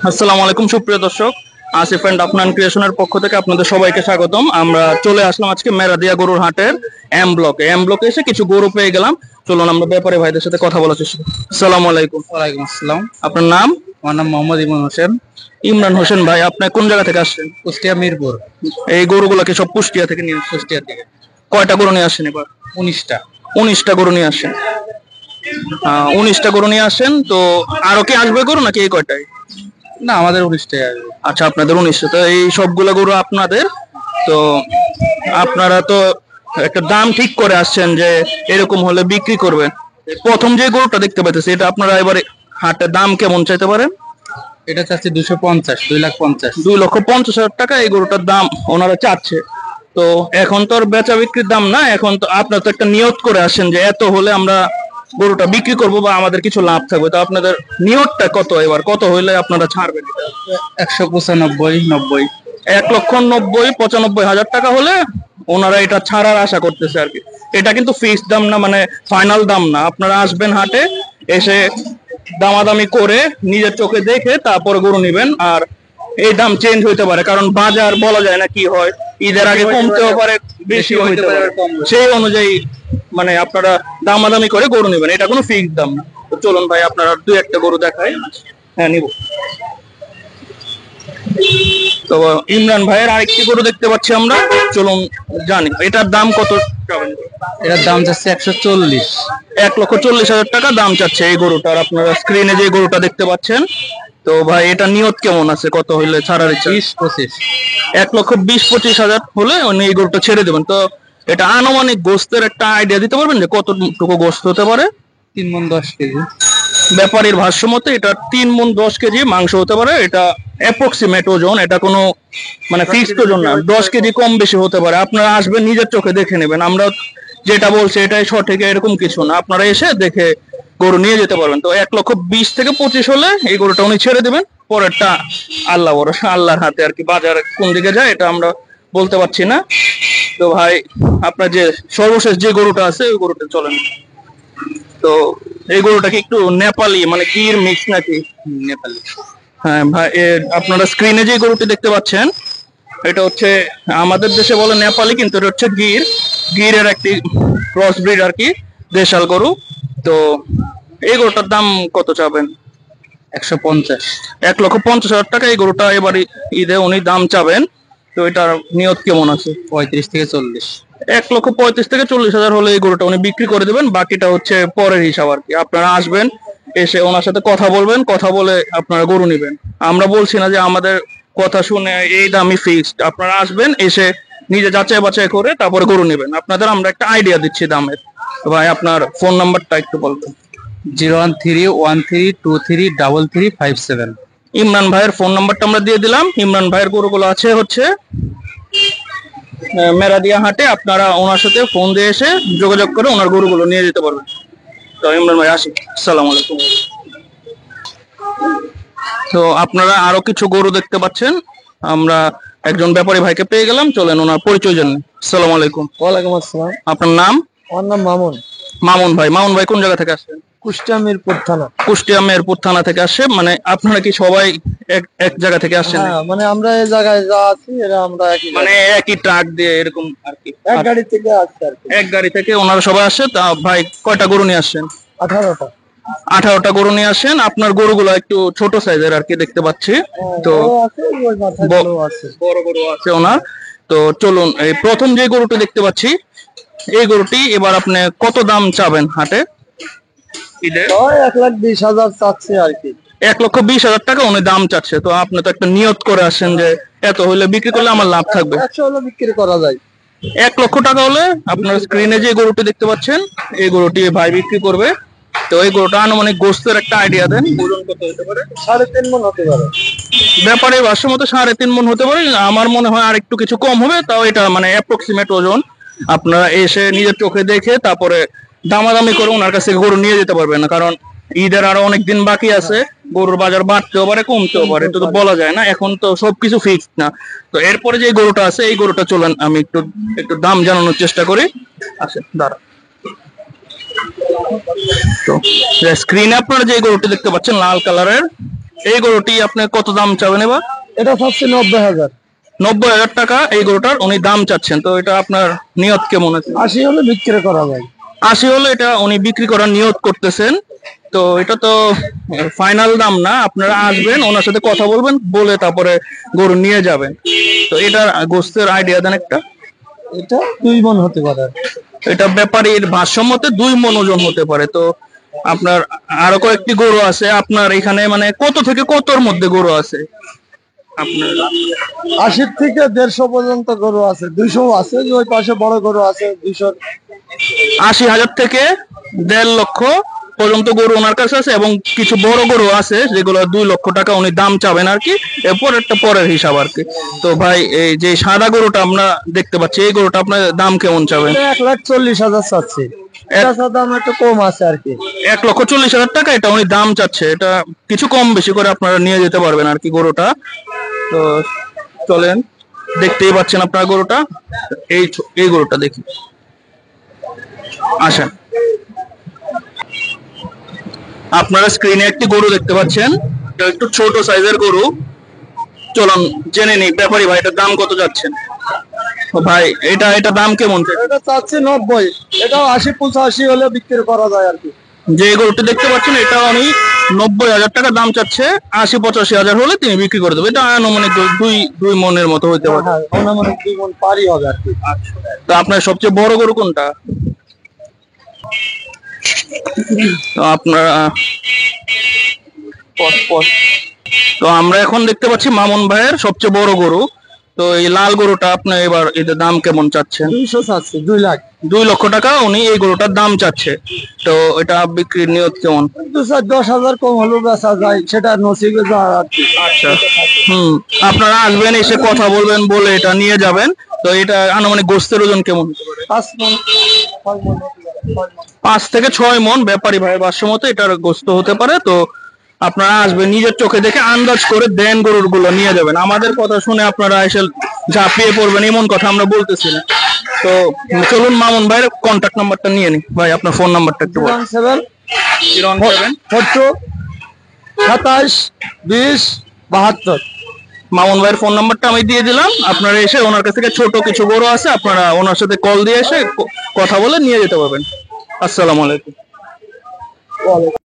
আসসালামু আলাইকুম সুপ্রিয় দর্শক, আসিফ এন্ড আফনান ক্রিয়েশনের পক্ষ থেকে আপনাদের সবাইকে স্বাগতম। আমরা চলে আসলাম আজকে মেরাদিয়া গরুর হাটের এম ব্লকে এসে কিছু গরু পেয়ে গেলাম। চলুন আমরা ব্যাপারী ভাইদের সাথে কথা বলার চেষ্টা করি। আসসালামু আলাইকুম। ওয়ালাইকুম আসসালাম। আপনার নাম? আমার নাম মোহাম্মদ ইমন হোসেন। ইমরান হোসেন ভাই, আপনি কোন জায়গা থেকে আসছেন? কুষ্টিয়া মিরপুর। এই গরুগুলো কি সব কুষ্টিয়া থেকে নিয়ে আসছেন? কুষ্টিয়া থেকে। কয়টা গরু নিয়ে আসছেন এবার? 19টা। 19টা গরু নিয়ে আসছেন। 19টা গরু নিয়ে আসেন, তো আরো কি আসবে গরু নাকি এই কয়টাই? না, আমাদের 19টাই আসবে। আচ্ছা, আপনাদের 19টা, তো এই সবগুলো গরু আপনাদের। তো আপনারা তো একটা দাম ঠিক করে আসছেন যে এরকম হলে বিক্রি করবেন। প্রথম যে গরুটা দেখতে পাইতেছি, এটা আপনারা এবারে হাটে দাম কেমন চাইতে পারেন? এটা চাচ্ছি 250, 2,50,000। 2,50,000 টাকা এই গরুটার দাম ওনারা চাচ্ছে। তো এখন তো আর বেচা বিক্রির দাম না, এখন তো আপনারা তো একটা নিয়ত করে আসেন যে এত হলে আমরা গরুটা বিক্রি করব বা আমাদের কিছু লাভ থাকবে। তো আপনাদের নিয়তটা কত, এবার কত হইলে আপনারা ছাড়বেন এটা? 195, 90। 1,90,95,000 টাকা হলে ওনারা এটা ছাড়ার আশা করতেছে আর কি। এটা কিন্তু ফিক্সড দাম না, মানে ফাইনাল দাম না। আপনারা আসবেন হাটে, এসে দামাদামি করে নিজের চোখে দেখে তারপরে গরু নিবেন। আর এই দাম চেঞ্জ হইতে পারে, কারণ বাজার বলা যায় না কি হয়, ঈদের আগে কমতেও পারে, বেশি হইতে পারে। সেই অনুযায়ী মানে আপনারা দামাদামি করে গরু নেবেন, এটা কোনো ফিক্সড দাম না। তো চলুন ভাই, আপনারা দুই একটা গরু দেখাই। হ্যাঁ, নিব। তো ইমরান ভাইয়ের আরেকটি গরু দেখতে পাচ্ছি আমরা, চলুন জানি এটার দাম কত চাবেন? এটার দাম চাচ্ছি 140। 1,40,000 টাকা দাম চাচ্ছে এই গরুটার। আপনারা স্ক্রিনে যে গরুটা দেখতে পাচ্ছেন, তো ভাই এটা নিয়ত কেমন আছে, কত হইলে ছাড়ার ইচ্ছা? 20-25। 1,20,000-25,000 হলে উনি এই গরুটা ছেড়ে দেবেন। তো এটা আনুমানিক গোস্তের একটা আইডিয়া দিতে পারবেন যে কতটুকু গোস্ত হতে পারে? 3 মণ 10 কেজি। ব্যাপারীর ভাষ্য মতে এটা 3 মণ 10 কেজি মাংস হতে পারে। এটা অ্যাপ্রক্সিমেট ওজন, এটা কোনো মানে ফিক্সড ওজন না। 10 কেজি কম বেশি হতে পারে। আপনারা আসবেন, নিজের চোখে দেখে নেবেন। আমরা যেটা বলছি এটাই সঠিক এরকম কিছু না, আপনারা এসে দেখে গরু নিয়ে যেতে পারবেন। তো 1,20,000 থেকে 25,000 হলে এই গরুটা উনি ছেড়ে দেবেন। পরেরটা আল্লাহ ভরসা, আল্লাহর হাতে আর কি। বাজার কোন দিকে যায় এটা আমরা বলতে পারছি না। তো ভাই, আপনার যে সর্বশেষ যে গরুটা আছে ওই গরুটা চলেন। তো এই গরুটা কি একটু নেপালি, মানে গির মিক্স নাকি? নেপালি। হ্যাঁ ভাই, আপনারা স্ক্রিনে যে গরুটি দেখতে পাচ্ছেন, এটা হচ্ছে আমাদের দেশে বলে নেপালি, কিন্তু এটা হচ্ছে গিরের একটি ক্রস ব্রিড আর কি, দেশাল গরু। তো এই গরুটার দাম কত চাবেন? 150। 1,50,000 টাকা এই গরুটা এবার ঈদে উনি দাম চাবেন। তো এটার নিয়ত কেমন আছে? 35 থেকে 40। 1,35,000 থেকে 40,000 হলে এই গরুটা উনি বিক্রি করে দেবেন। বাকিটা হচ্ছে পরের হিসাব আর কি। আপনারা আসবেন, এসে ওনার সাথে কথা বলবেন, কথা বলে আপনারা গরু নেবেন। আমরা বলছি না যে আমাদের কথা শুনে এই দামই ফিক্সড। আপনারা আসবেন, এসে নিজে যাচাই বাছাই করে তারপরে গরু নেবেন। আপনাদের আমরা একটা আইডিয়া দিচ্ছি দামের। তো ভাই, আপনার ফোন নাম্বারটা একটু বলবেন? 01313333357। ইমরান ভাইয়ের ফোন নাম্বারটা আমরা দিয়ে দিলাম। ইমরান ভাইয়ের গরুগুলো আছে হচ্ছে মেরাদিয়া হাটে। আপনারা ওনার সাথে ফোন দিয়ে এসে যোগাযোগ করে ওনার গরুগুলো নিয়ে যেতে পারবেন। তো ইমরান ভাই আসি, আসসালামু আলাইকুম। তো আপনারা আরো কিছু গরু দেখতে পাচ্ছেন। আমরা একজন ব্যাপারী ভাইকে পেয়ে গেলাম, চলেন ওনার পরিচয় জানি। আসসালামু আলাইকুম। ওয়ালাইকুম আসসালাম। আপনার নাম? আমার নাম মামুন। মামুন ভাই। মামুন ভাই কোন জায়গা থেকে আসছেন? কুষ্টিয়া মিরপুর থানা। কুষ্টিয়া মেহেরপুর থানা থেকে আসছে। মানে আপনারা কি সবাই এক এক জায়গা থেকে আসছেন? হ্যাঁ, মানে আমরা এই জায়গায় যা আছি এরা আমরা একই মানে একই ট্রাক দিয়ে এরকম আর কি? এক গাড়ি থেকে আসছি আর কি। এক গাড়ি থেকে ওনারা সবাই আসছে। তা ভাই, কয়টা গরু নিয়ে আসছেন? 18টা। 18টা গরু নিয়ে আসেন। আপনার গরুগুলো একটু ছোট সাইজের আর কি দেখতে পাচ্ছি। তো বড় গরু আছে ওনার। তো চলুন, এই প্রথম যে গরুটি দেখতে পাচ্ছি, এই গরুটি এবার আপনি কত দাম চাবেন হাটে ঈদে? 1,20,000 চাচ্ছি আর কি। 1,20,000 টাকা উনি দাম চাচ্ছে। তো আপনি তো একটা নিয়ত করে আসেন যে এত হইলে বিক্রি করলে আমার লাভ থাকবে। 100 হলে বিক্রি করা যায়। 1,00,000 টাকা হলে আপনার স্ক্রিনে যে গরুটি দেখতে পাচ্ছেন এই গরুটি ভাই বিক্রি করবে। তো এই গরুটা আনুমানিক গোস্তের একটা আইডিয়া দেন, ওজন কত হতে পারে? 3.5 মণ হতে পারে। ব্যাপারে ভাষ্য মতো 3.5 মণ হতে পারে। আমার মনে হয় আর একটু কিছু কম হবে, তাও এটা মানে অ্যাপ্রক্সিমেট ওজন। আপনারা এসে নিজের চোখে দেখে তারপরে দামাদামি করে ওনার কাছ থেকে গরু নিয়ে যেতে পারবেন না, কারণ ঈদের আরো অনেক দিন বাকি আছে। গরুর বাজার বাড়তেও পারে, কমতেও পারে, তো বলা যায় না। এখন তো সবকিছু ফিক্সড না। তো এরপরে যে গরুটা আছে এই গরুটা চলেন আমি একটু একটু দাম জানানোর চেষ্টা করি। আচ্ছা দাঁড়া। তো স্ক্রিনে আপনারা যে গরুটি দেখতে পাচ্ছেন লাল কালারের, এই গরুটি আপনি কত দাম চাবেন এবার? এটা চাচ্ছি 90,000। 90,000 টাকা এই গরুটার উনি দাম চাচ্ছেন। তো এটা আপনার নিয়ত কেমন আছে? 80 হলে বিক্রি করা যায়। 80 হলে এটা উনি বিক্রি করার নিয়ত করতেছেন। তো এটা তো ফাইনাল দাম না, আপনারা আসবেন, ওনার সাথে কথা বলবেন, বলে তারপরে গরু নিয়ে যাবেন। তো এটার গোস্তের আইডিয়া দেন একটা। এটা 2 মণ হতে পারে। এটা ব্যাপারীর ভাষ্যমতে 2 মণ ওজন হতে পারে। তো আপনার আরো কয়েকটি গরু আছে আপনার এখানে, মানে কত থেকে কতর মধ্যে গরু আছে আপনার? 80 থেকে 150 পর্যন্ত গরু আছে, 200 আছে, যে ওই পাশে বড় গরু আছে 200। 80,000 থেকে 1.5 লক্ষ পর্যন্ত গরু ওনার কাছে আছে, এবং কিছু বড় গরু আছে যেগুলো 2 লক্ষ টাকা উনি দাম চাবেন আর কি। এরপর একটা পরের হিসাব আর কি। তো ভাই, এই যে সাদা গরুটা আমরা দেখতে পাচ্ছি, এই গরুটা আপনার দাম কেমন চাবেন? 1,40,000 চাচ্ছি। এটা দাম একটু কম আছে আর কি। 1,40,000 টাকা এটা উনি দাম চাচ্ছে। এটা কিছু কম বেশি করে আপনারা নিয়ে যেতে পারবেন আর কি গরুটা। তো চলেন, দেখতেই পাচ্ছেন আপনার গরুটা। এই গরুটা দেখি, আসেন। আপনারা স্ক্রিনে একটি গরু দেখতে পাচ্ছেন, এটা একটু ছোট সাইজের গরু। চলুন জেনে নিই ব্যাপারী ভাই, এটার দাম কত যাচ্ছেন? ও ভাই, এটা দাম কেমন? এটা চাচ্ছি 90। এটাও 80-85 হলে বিক্রি করা যায় আর কি। যে গরুটি দেখতে পাচ্ছেন এটা উনি 90,000 টাকা দাম চাচ্ছে। 80-85 হাজার হলে তিনি বিক্রি করে দেবে। এটা আনুমানিক দুই মনের মতো হইতে পারে। হ্যাঁ, অনুমানিক 2 মণ পারি হবে আর কি। তো আপনার সবচেয়ে বড় গরু কোনটা? তো আপনারা তো আমরা এখন দেখতে পাচ্ছি মামুন ভাইয়ের সবচেয়ে বড় গরু। তো এই লাল গরুটা আপনি এবার এটার দাম কেমন চাচ্ছেন? 200 চাচ্ছি, 2 লাখ। 2 লক্ষ টাকা উনি এই গরুটার দাম চাচ্ছে। তো এটা বিক্রির নিয়ত কেমন? 2-10,000 কম হলেও বেচা যায়, সেটা নসিবে যায় আর কি। আচ্ছা, আপনারা আসবেন, এসে কথা বলবেন, বলে এটা নিয়ে যাবেন। তো এটা আনুমানিক গোস্তের ওজন কেমন হতে পারে? 5 মণ, 6 মণ হতে পারে, 6 মণ। 5 থেকে 6 মণ ব্যাপারী ভাইয়ের ভাষ্যমতে এটার গোস্ত হতে পারে। তো আপনারা আসবেন, নিজের চোখে দেখে আন্দাজ করে দেন গরুর গুলো নিয়ে যাবেন। আমাদের কথা শুনে আপনারা এসে ঝাঁপিয়ে পড়বেন এমন কথা আমরা বলতেছি না। তো চলুন মামুন ভাইয়ের কন্ট্যাক্ট নাম্বারটা নিয়ে নি। ভাই, আপনার ফোন নাম্বারটা একটু বলুন। 17 017 42 27 20 72। মামুন ভাইয়ের ফোন নাম্বারটা আমি দিয়ে দিলাম। আপনারা এসে ওনার কাছ থেকে ছোট কিছু গরু আছে, আপনারা ওনার সাথে কল দিয়ে এসে কথা বলে নিয়ে যেতে পারবেন। আসসালামু আলাইকুম।